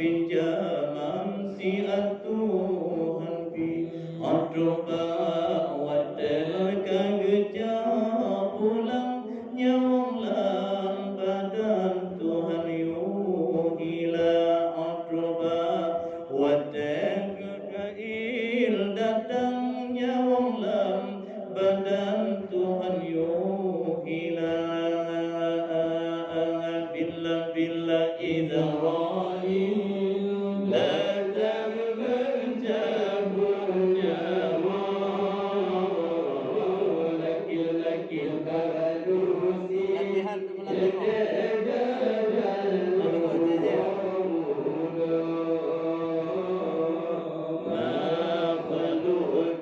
pinjaman siat Tuhan pi Adroba wadal kageja pulang nyawang lam badan Tuhan yuhila Adroba wadal kail datang nyawang lam badan Tuhan yuhila bila Ibrahim datang mencabut nyawa laki-laki baradusi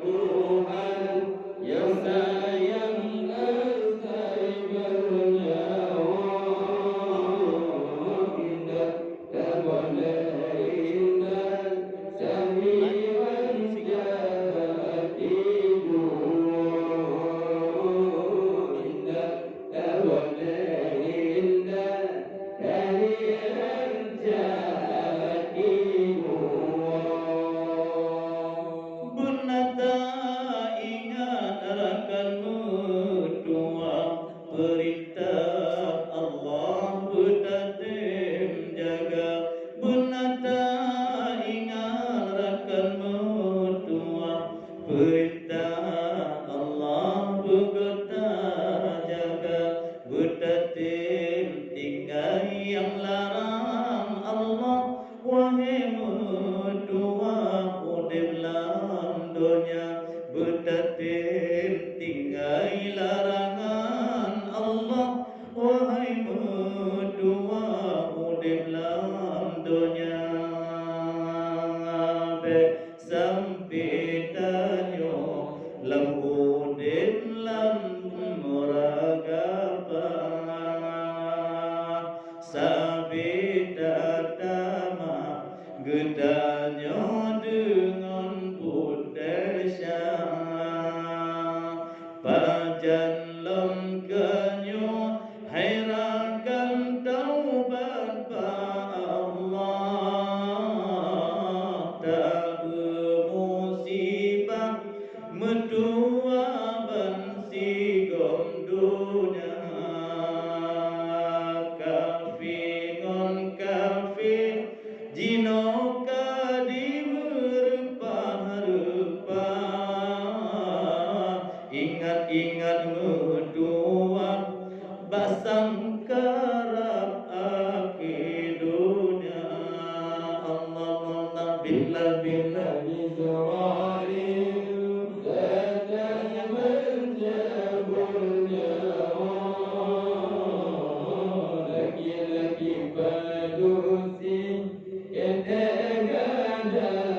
Tuhan yang sayang asai bernyawa indah dan boleh indah samiwan jati dua indah dan boleh indah kalian jati dua Bunata ingat akanmu dua perintah Allah betatim jaga Bunata ingat akanmu dua perintah Allah begota jaga betatim tinggal yang larang Allah wahai dua udip lam dunia betatim tinggal larangan Allah wahai dua udip lam dunia be sampai tanyo lam udip lam muragapa sabita tama gedanya dengan putesya pajan lem kenyo hairakan taubat pa Allah tak musibah medua bansi gom dunia kafingon kafir jinoka di merupa-rupa ingat-ingat medua basang karab akhir dunia Allah billah Israel datang mencabut nyawa laki-laki badusi yang tergadang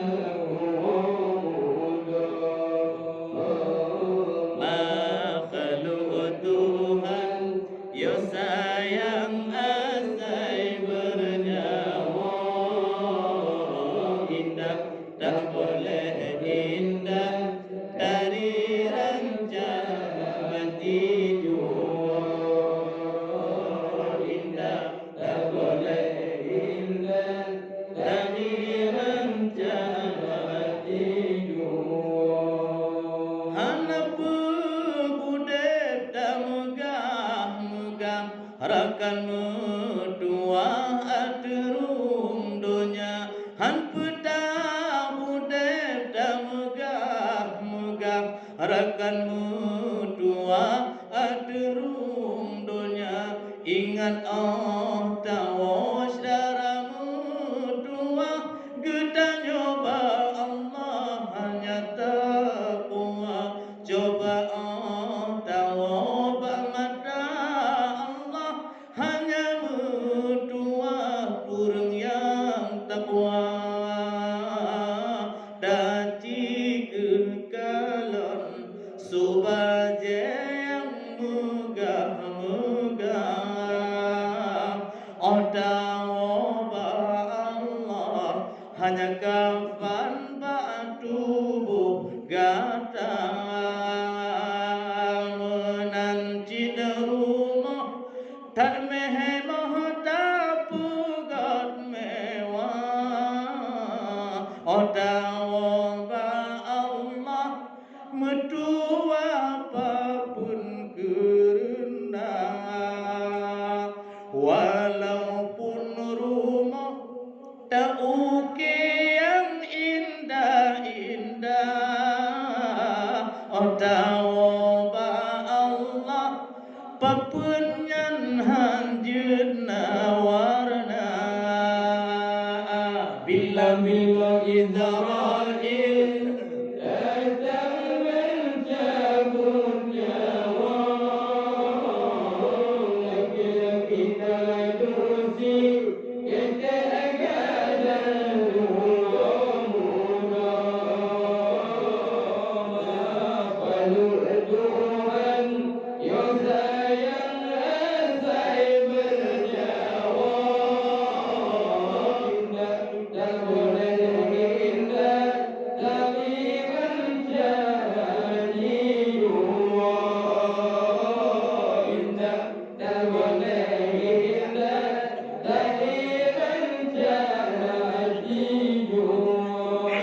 makhluk Tuhan ya sayang asai bernyawa indah tak boleh indah dari rancangan jua indah tak boleh indah dari rancangan jua hanapu budep tak megah-megah rakanmu dua aterum dunia han peta budep tak megah-megah rakanmu dua aterum dunia ingat tawas daramu dua gedanya ba Allah hanya taqwa coba tawa ba mata Allah hanya dua purung yang taqwa daci kekalon subaje yang megah-megah dawa Allah hanya kafan tubuh gata menanci rumah tak mewah tak pugat mewah Odawa ba Allah metu apapun kerendah, walaupun rumah tak ukir yang indah-indah. Odawa ba Allah papunyan hanjuna warna. Bila Israel datang mencabut nyawa, laki-laki terdusi kita akan muda lalu Tuhan yang sayang saya bernyawa. Tak boleh indah tapi menjadi dua. Indah tak boleh indah tapi menjadi dua.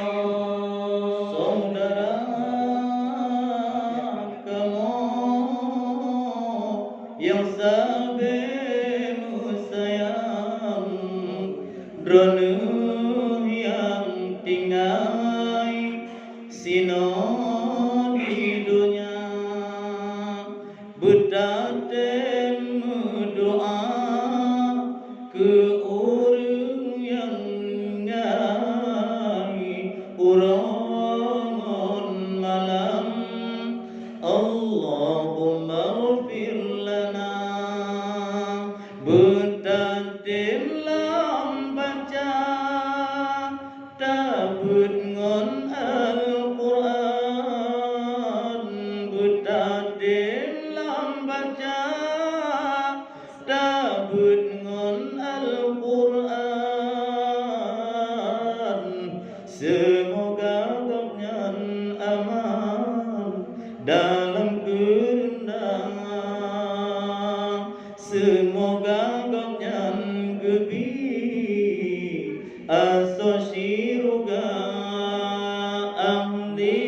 Saudara kamu yang sabamu sayang, drone yang tinggal sino di dunia, berdaten doa ke orang yang ngai urangan malam. Allahumma ighfir lana, berdaten lam baca tabut ngon Al-Quran, berdaten lam baca tabut ngon Al-Quran. Semoga gapnyan aman dalam kerendahan, semoga gapnyan gebi asosiruga ahli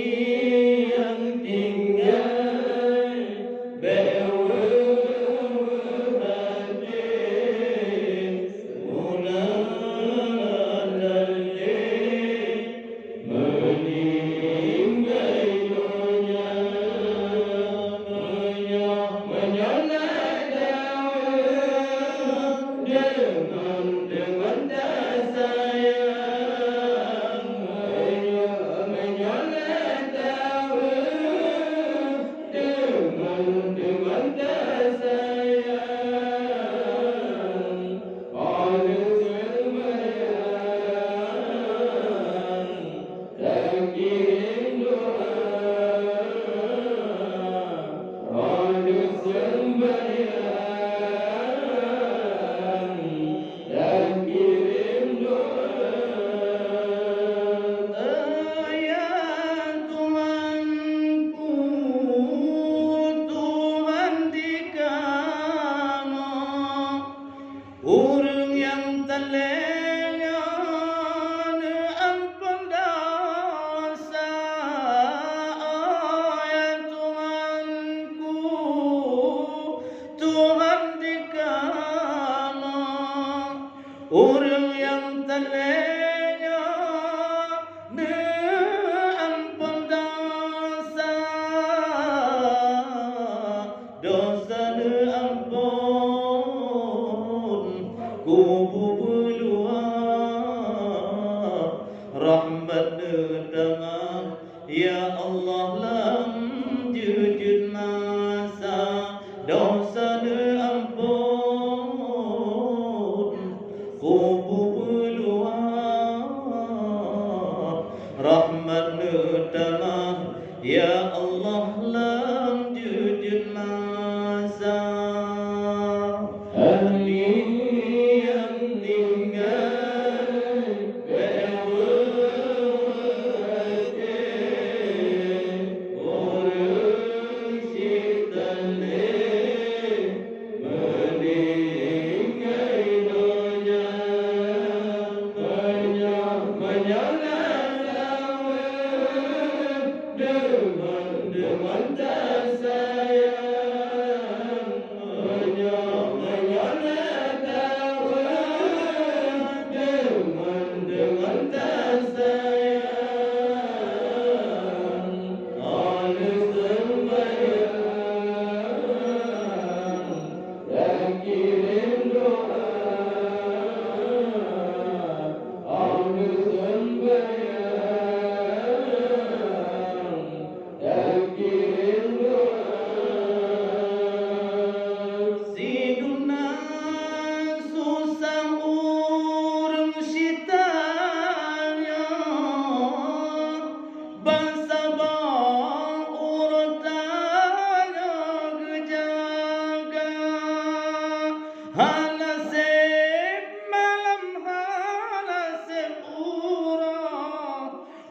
yang tinggal berwadatin mudah dalil meninggal dunia. Menyolak Daud dengan tak sayang, menyolak Daud dengan tak sayang. Oleh sembahyang tak kirim doa, oleh sembahyang tak kirim doa. Ayat Tuhanku, Tuhan di kamu, orang yang telenya ampun dosa. Ayat Tuhanku, Tuhan di kamu, orang yang telenya ampun dosa. Dosa ampun kubu belua, rahmat datang ya Allah lam jujud masa. Dosa ampun kubu belua, rahmat datang ya Allah lam jujud masa. Ahli yang tinggal berwadatin orang sitalih meninggal dunia. Menyolak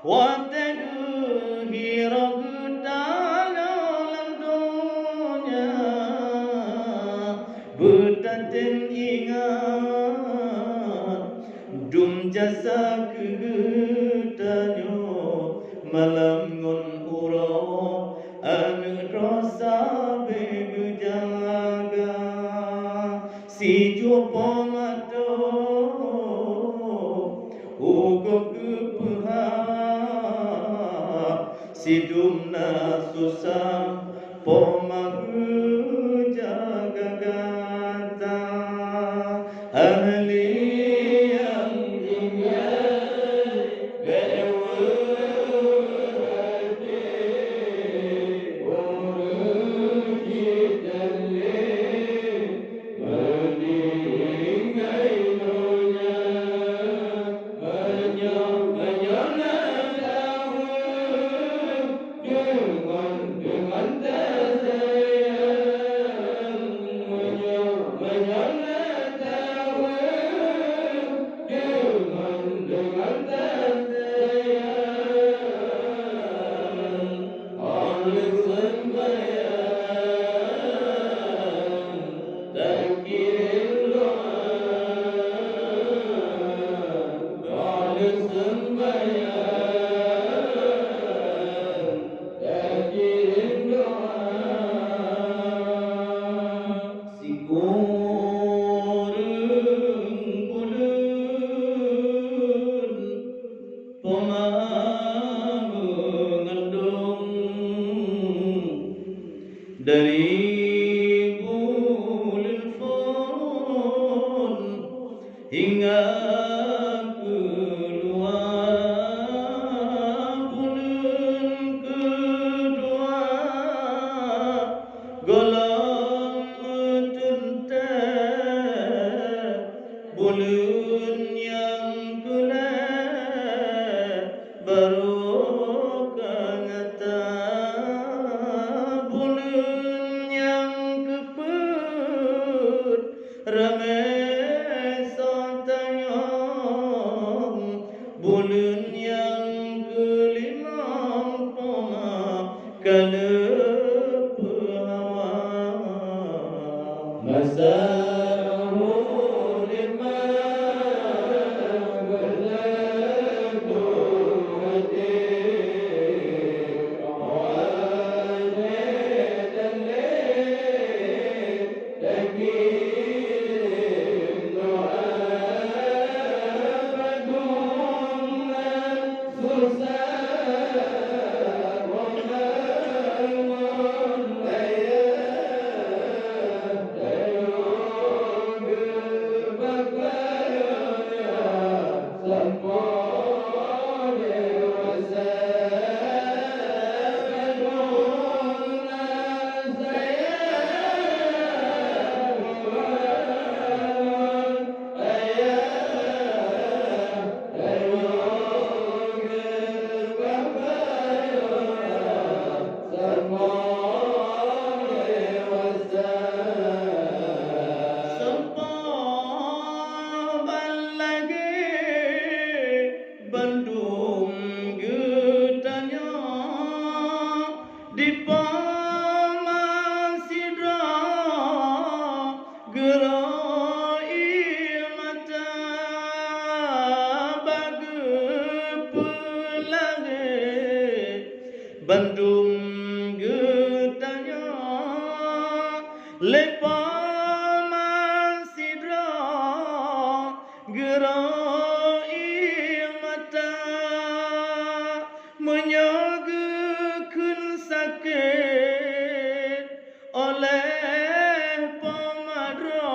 وتدوه رغتانا dalam dunia betaten ingat dum jasa kegetanyo malam ngon uro anu rasa begujaga si jopo mato ugo kepeha si dumna susah pomagu jaga gata ahli yang tinggal berwadi urut jidali meninggai dunia menyona tahu dengan tersayang menyona tahu dengan tersayang oleh sembahyang takir doa oleh sembahyang takir doa si kurung kulun pemangandung dari bulan fon hingga keluar bulan kedua golong tuntas bulan yang kelar baru kengata bulan yang keput ramai santayong bulan yang kelima kala pehawa masa Bandung getanya di pamasida gerai mata bage pelangi Bandung getanya lepa masida gerai mata menyagakan sakit oleh pemadra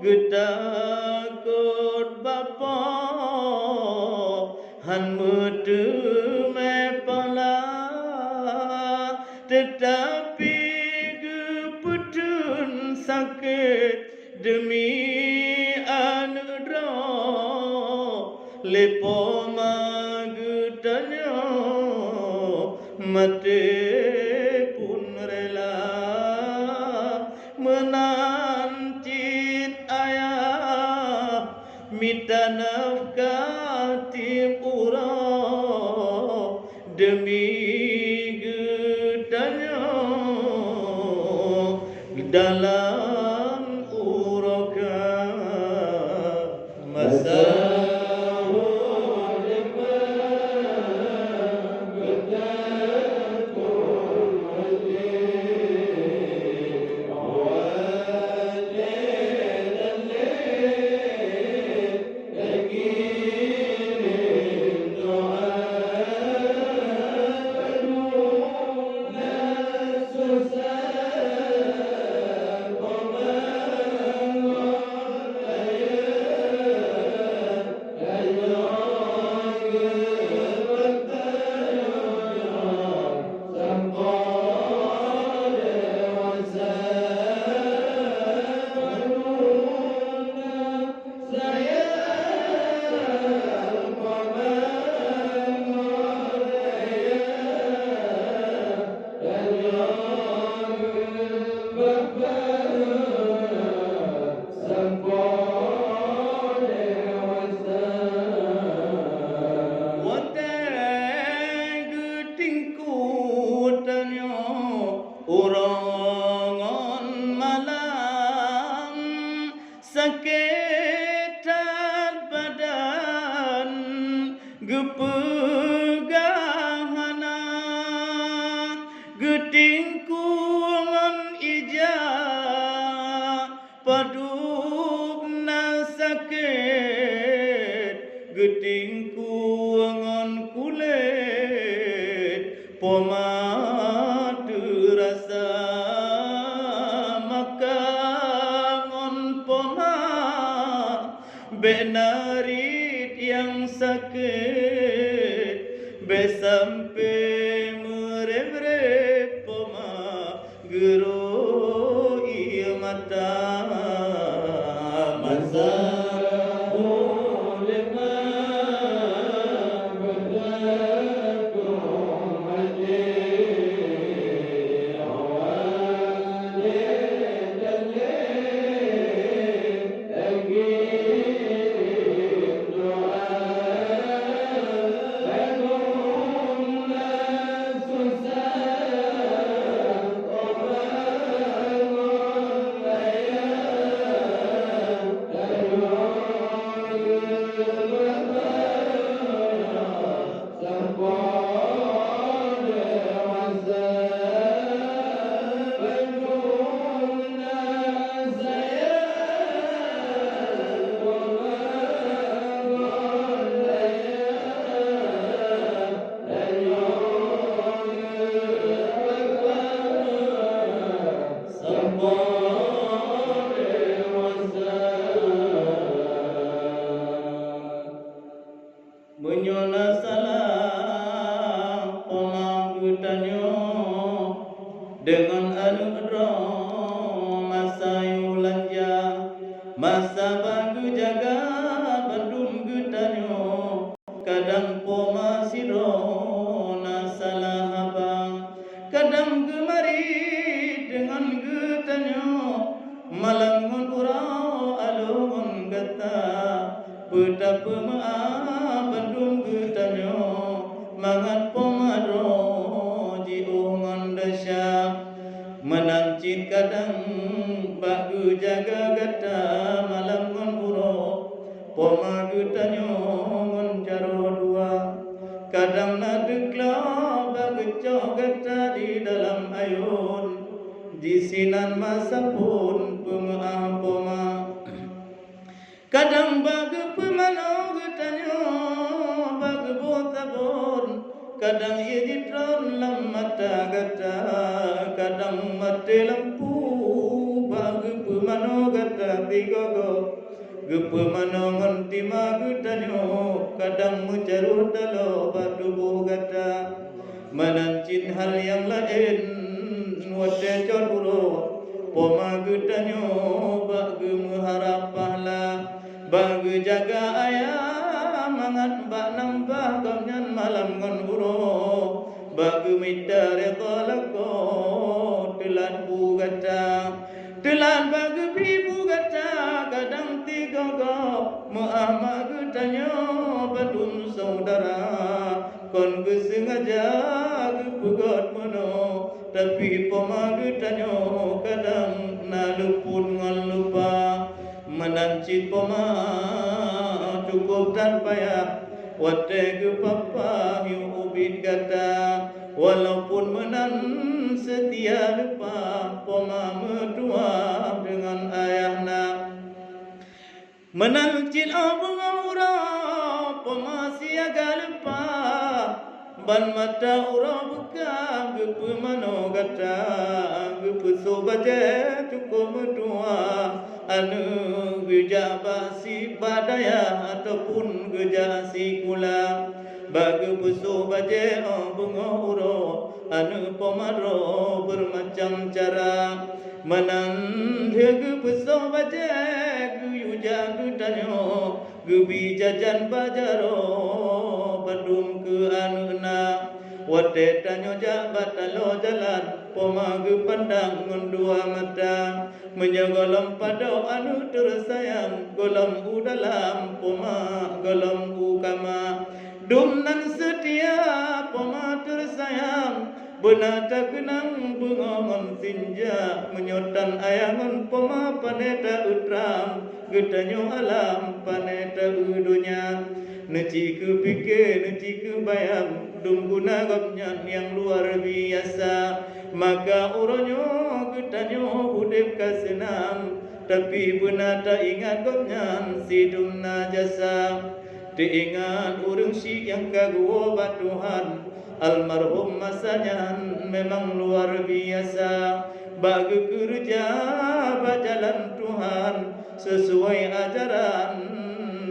getakut bapa han metu mepala tetapi keputun sakit demi anudra lepo magutanya mati pun rela menancit ayah mit kita nafkah tiap orang demi gedanya dalam uroka masa urongon malam sakitan badan gepegahana getingkungan ija padubna sakit getingkungan kulit pomadu rasa makangon poma benarit yang sakit besampai merep poma gero ia mata masa menyola salah pemanggutannya dengan anudra masa yulanja masa bagu jaga bandung gutanyo kadang poma sirona salah abang kadang gemari dengan gutanyo malangun urau alungun gata betapa maaf bandung gutanyo mangan pomadro jiungan dasya menancit kadang bagu jaga gata malam ngon uro poma gutanyo ngon caro dua kadang nadekla bagu gata di dalam ayun di sinan masa pun pemaaf poma kadang bagu pemanau gutanyo bagu botabon kadang ia ditron lam mata gata kadang mati lampu bagu pemanau gata tigogo gepemano nganti magutanyo kadang mencarut dalo batu gata menancin hal yang lain wate coduro pomagutanyo bagu mengharap pahala bagu jaga ayam mangan bak nambah kamnyan malam ngan uro bagu minta reda lako telan bugata telan bagu pibu gata kadang tiga go muamma Gon gu sengaja gu pegot meno tapi poma gu tanyo kadang na lupun ngan lupa menancit poma cukup dan payah wate gu papa yu ubin kata walaupun menan setia lupa poma medua dengan ayahna menancit bunga urap poma siaga lupa ban mata ura buka gupu mano gata gupu sobaje cukup medua anu geja si badaya ataupun geja si kula bagi puso baje bunga ura anu pomaro bermacam cara menang dia puso baje guyu jagu tanyo gubi jajan bajaro Bandung ke anuna wate tanyo jabat alo jalan pomagu pandang ngundua mata menyogolam pada anu tersayang golam u dalam poma golam u kama dumnan setia poma tersayang benata kenang bungongon sinja menyotan ayangon poma paneta utram getanyo alam paneta udunya Neci ku pikir, neci ku bayang Dungguna gopnyan yang luar biasa Maka uronyo getanyo hudip kasenam Tapi benata ingat gopnyan si dumna jasa Diingat urung si yang kagua Tuhan Almarhum masanya memang luar biasa Bagi kerja berjalan Tuhan Sesuai ajaran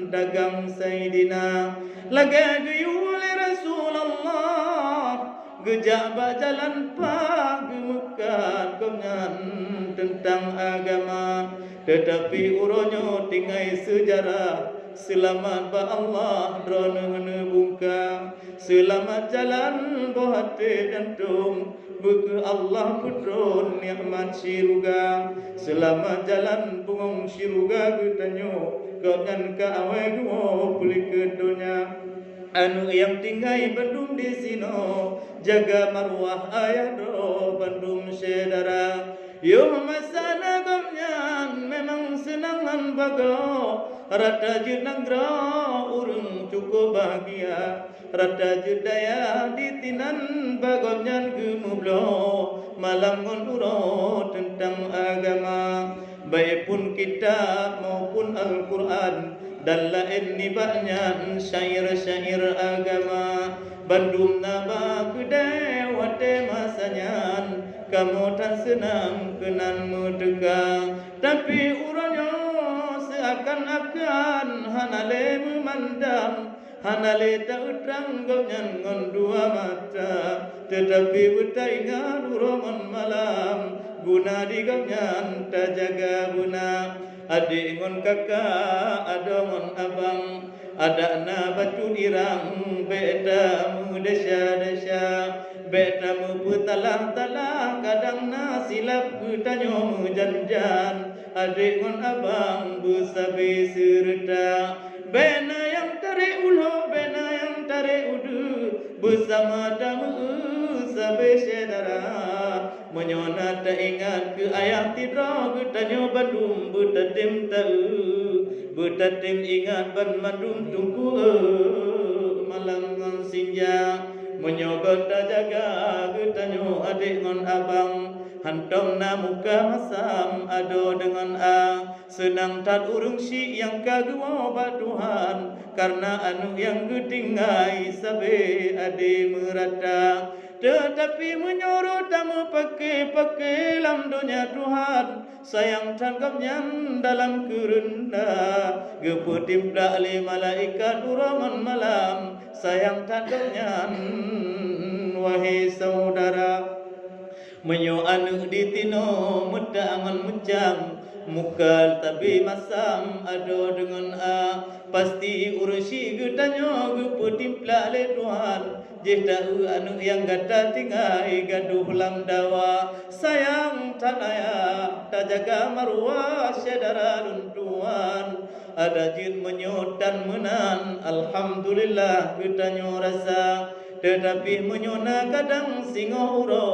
dagang Sayyidina Laga guyuli Rasulullah Gejak berjalan pagi Mekah Gomnyan tentang agama Tetapi uronyo tinggai sejarah Selamat ba Allah drone bungka Selamat jalan bohate jantung Buku Allah putron nikmat siruga Selamat jalan bungong siruga gutanyo Gopnyan ka awai guo pulik ke dunia Anu yang tinggai Bandung di sino Jaga marwah ayah do Bandung sedara Yo masana gopnyan memang senangan bago Rata jenangra urung cukup bahagia Rata jedaya ditinan bagopnyan gemublo Malam ngon uro tentang agama Baik pun kitab maupun Al-Quran Dan lain nibaknya syair-syair agama Bandung naba kedai wate masanya Kamu tan senang kenan merdeka Tapi uranyo seakan-akan Hanale memandang Hanale tak utrang gopnyan ngon dua mata Tetapi betaingan urongon malam Guna di gopnyan tak jaga guna Adik ngon kakak ada ngon abang Ada na batu dirang Beta mu desya-desya Beta mu putalang-talang Kadang na silap kutanyo mu janjan Adik ngon abang busabi serta Bena yang tarik ulo Bena yang tarik udu Bersama damu sabi sedara Menyona tak ingat ke ayah tidra Getanyo Bandung betatim tahu Betatim ingat ban Bandung tungku Malam ngon sinja Menyogot tak jaga Getanyo adik ngon abang Hantong na muka masam ado dengan a Senang tat urung si yang kagua Tuhan Karena anu yang getinggai sabe ade merata Tetapi menyuruh tamu pakai lam dunia Tuhan Sayang tangkapnya dalam kerenda Geputimda ali malaikat urangan malam Sayang tangkapnya wahai saudara Menyo anu ditino muda angan mencang Mukal tapi masam ado dengan a Pasti urusi getanyo geputimpla le Tuhan Jetahu anu yang gata tinggai gaduh lam dawa Sayang tanaya tak jaga marwah sedara luntuan Ada jin menyot dan menan Alhamdulillah getanyo rasa tetapi menyona kadang singo uro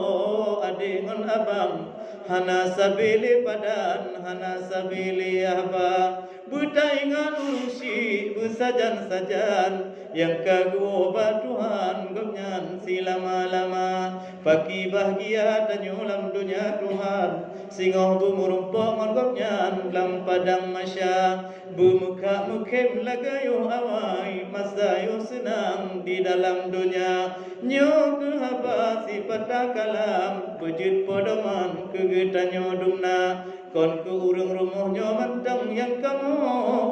adengon abang hana sabili padan hana sabili ahba butaingan urusi besajan-sajan yang kagoba Tuhan gomnyan silama-lama paki bahagia tanyulam dunia Tuhan singoh bumurumpok ngogopnyan lam padang masya bumuka mukem lagayo awai masayo senang di dalam dunia nyo ke haba sifat kalam pejit podoman kegetanyo dumna kon ke urung rumahnya mantang yang kamu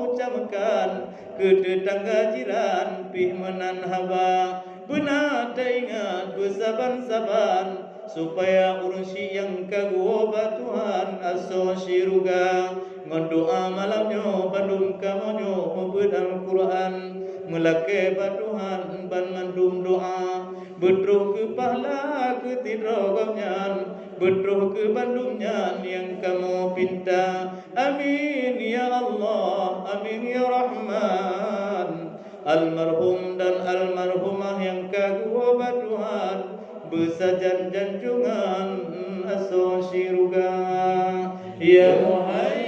ucapkan ke tetangga jiran pih menan haba benar ingat bersaban-saban supaya urusi yang kagoba Tuhan aso syiruga ngondoa malamnya bandum kamonyo mubud Al-Quran melake Tuhan ban mandum doa bedroh ke pahala ke tidrogomnyan bedroh ke bandumnya yang kamu pinta amin ya Allah amin ya Rahman almarhum dan almarhumah yang kagoba Tuhan besajan janjungan aso syiruga ya Muhammad